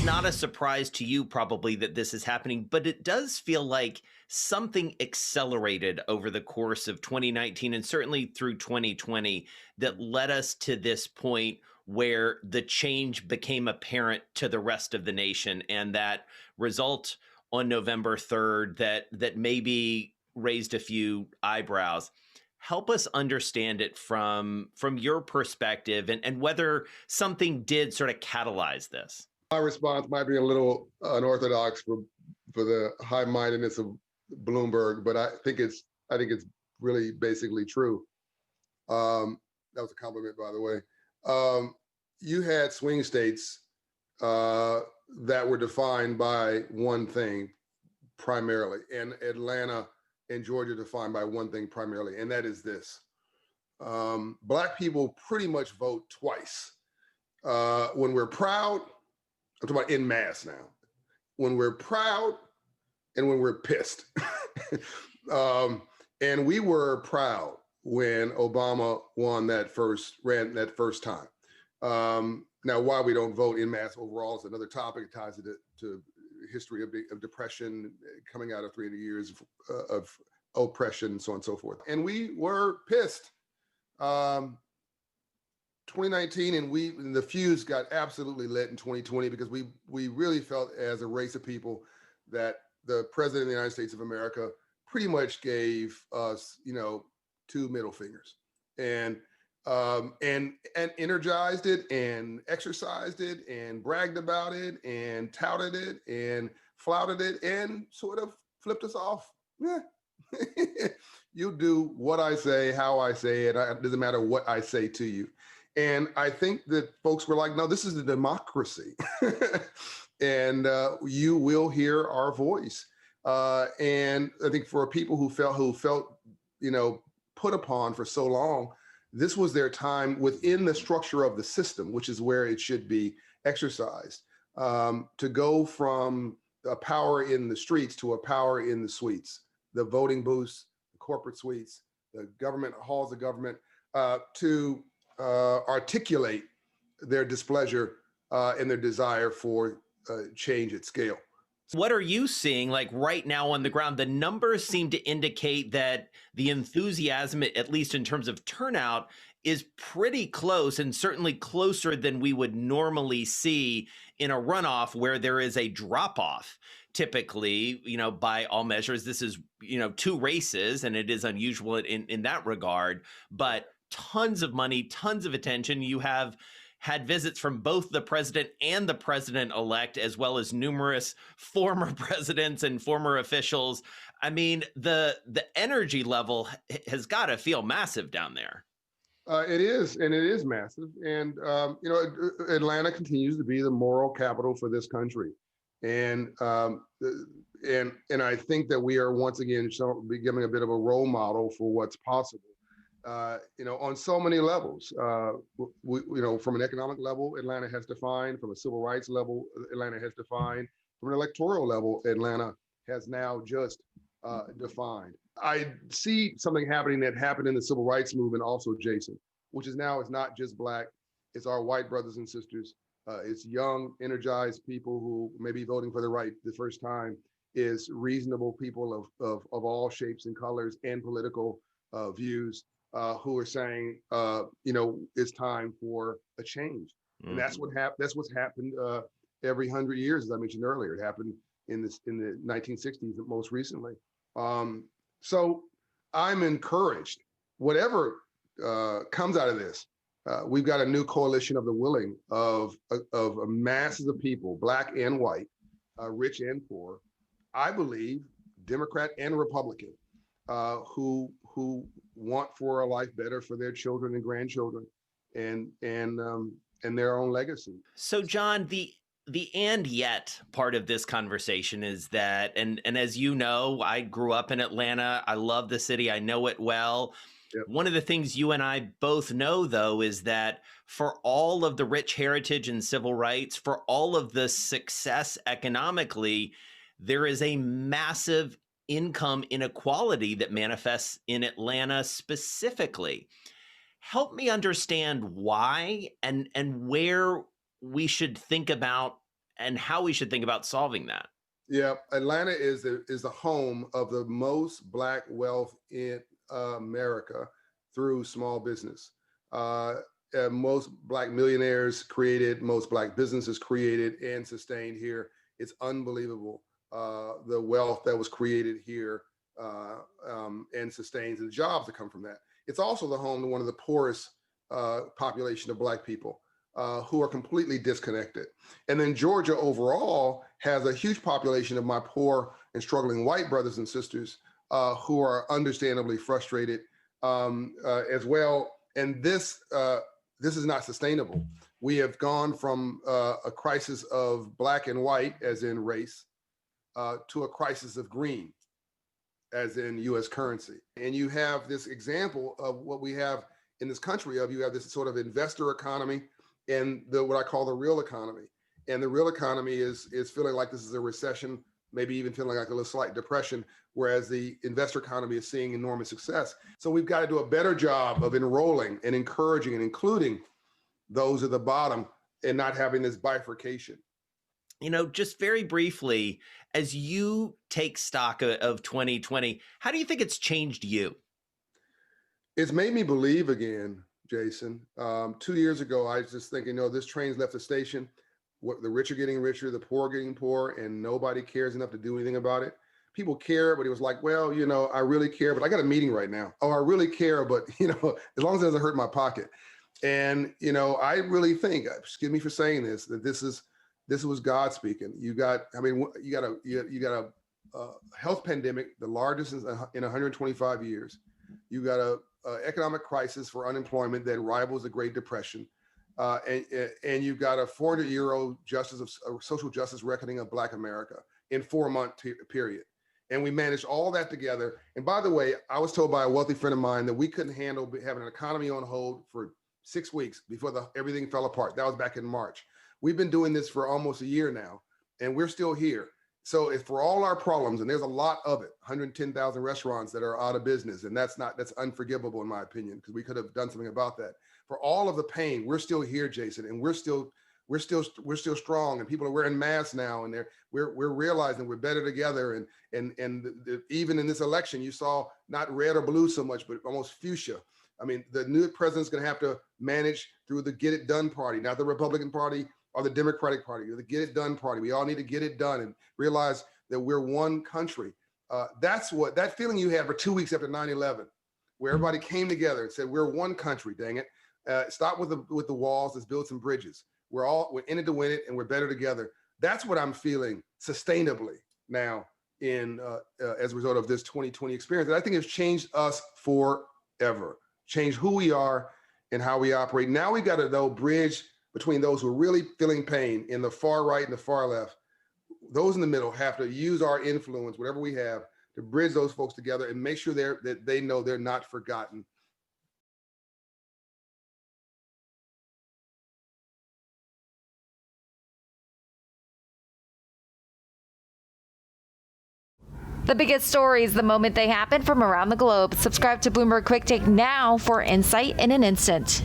not a surprise to you probably that this is happening, but it does feel like something accelerated over the course of 2019 and certainly through 2020 that led us to this point where the change became apparent to the rest of the nation, and that result on November 3rd that maybe raised a few eyebrows. Help us understand it from your perspective, and whether something did sort of catalyze this. My response might be a little unorthodox for the high-mindedness of Bloomberg, but I think it's really basically true. That was a compliment, by the way. You had swing states that were defined by one thing primarily, and Atlanta and Georgia defined by one thing primarily, and that is this. Black people pretty much vote twice. When we're proud, I'm talking about en masse now, when we're proud and when we're pissed. And we were proud when Obama ran that first time. Now, why we don't vote en masse overall is another topic. It ties to history of depression coming out of 300 years of oppression and so on and so forth. And we were pissed. 2019, and the fuse got absolutely lit in 2020 because we really felt as a race of people that the president of the United States of America pretty much gave us, two middle fingers, and energized it and exercised it and bragged about it and touted it and flouted it and sort of flipped us off. Yeah. You do what I say, how I say it. It doesn't matter what I say to you. And I think that folks were like, no, this is a democracy. And you will hear our voice. And I think for people who felt, put upon for so long, this was their time within the structure of the system, which is where it should be exercised, to go from a power in the streets to a power in the suites, the voting booths, the corporate suites, the government halls of government, to articulate their displeasure and their desire for change at scale. What are you seeing like right now on the ground? The numbers seem to indicate that the enthusiasm, at least in terms of turnout, is pretty close, and certainly closer than we would normally see in a runoff where there is a drop-off. Typically, by all measures, this is, two races, and it is unusual in that regard, but tons of money, tons of attention. You have had visits from both the president and the president-elect, as well as numerous former presidents and former officials. I mean, the energy level has got to feel massive down there. It is, and it is massive. And, Atlanta continues to be the moral capital for this country. And I think that we are once again becoming a bit of a role model for what's possible. On so many levels. From an economic level, Atlanta has defined. From a civil rights level, Atlanta has defined. From an electoral level, Atlanta has now just defined. I see something happening that happened in the civil rights movement also, Jason, which is now it's not just Black, it's our white brothers and sisters. It's young, energized people who may be voting for the right the first time. Is reasonable people of all shapes and colors and political views. Who are saying, it's time for a change, and that's what's happened every 100 years, as I mentioned earlier. It happened in the 1960s, most recently. So I'm encouraged. Whatever comes out of this, we've got a new coalition of the willing of masses of people, Black and white, rich and poor. I believe Democrat and Republican, who want for a life better for their children and grandchildren and their own legacy. So, John, the and yet part of this conversation is that, and as you know, I grew up in Atlanta. I love the city. I know it well. Yep. One of the things you and I both know, though, is that for all of the rich heritage and civil rights, for all of the success economically, there is a massive income inequality that manifests in Atlanta specifically. Help me understand why and where we should think about and how we should think about solving that. Yeah, Atlanta is the home of the most Black wealth in America through small business. Most Black millionaires created, most Black businesses created and sustained here. It's unbelievable the wealth that was created here and sustains, and the jobs that come from that. It's also the home to one of the poorest population of Black people. Who are completely disconnected. And then Georgia overall has a huge population of my poor and struggling white brothers and sisters who are understandably frustrated as well. And this is not sustainable. We have gone from a crisis of Black and white, as in race, to a crisis of green, as in US currency. And you have this example of what we have in this country of, you have this sort of investor economy and what I call the real economy. And the real economy is feeling like this is a recession, maybe even feeling like a little slight depression, whereas the investor economy is seeing enormous success. So we've got to do a better job of enrolling and encouraging and including those at the bottom and not having this bifurcation. Just very briefly, as you take stock of 2020, how do you think it's changed you? It's made me believe again, Jason. 2 years ago, I was just thinking, this train's left the station. The rich are getting richer, the poor are getting poor, and nobody cares enough to do anything about it. People care, but it was like, well, I really care, but I got a meeting right now. Oh, I really care, but as long as it doesn't hurt my pocket. And I really think, excuse me for saying this, that this was God speaking. You got a health pandemic, the largest in 125 years. You got a economic crisis for unemployment that rivals the Great Depression, and you've got a 400-year-old social justice reckoning of Black America in 4-month period. And we managed all that together. And by the way, I was told by a wealthy friend of mine that we couldn't handle having an economy on hold for 6 weeks before everything fell apart. That was back in March. We've been doing this for almost a year now, and we're still here. So if for all our problems, and there's a lot of it, 110,000 restaurants that are out of business, and that's unforgivable in my opinion, because we could have done something about that. For all of the pain, we're still here, Jason, and we're still strong, and people are wearing masks now, and we're realizing we're better together. And even in this election, you saw not red or blue so much, but almost fuchsia. I mean, the new president's going to have to manage through the Get It Done party, not the Republican Party or the Democratic Party, or the Get It Done party. We all need to get it done and realize that we're one country. That's what that feeling you had for 2 weeks after 9/11, where everybody came together and said, we're one country, dang it. Stop with the walls, let's build some bridges. We're in it to win it, and we're better together. That's what I'm feeling sustainably now as a result of this 2020 experience. And I think it's changed us forever, changed who we are and how we operate. Now we got to, though, bridge between those who are really feeling pain in the far right and the far left. Those in the middle have to use our influence, whatever we have, to bridge those folks together and make sure that they know they're not forgotten. The biggest stories the moment they happen from around the globe. Subscribe to Bloomberg Quicktake now for insight in an instant.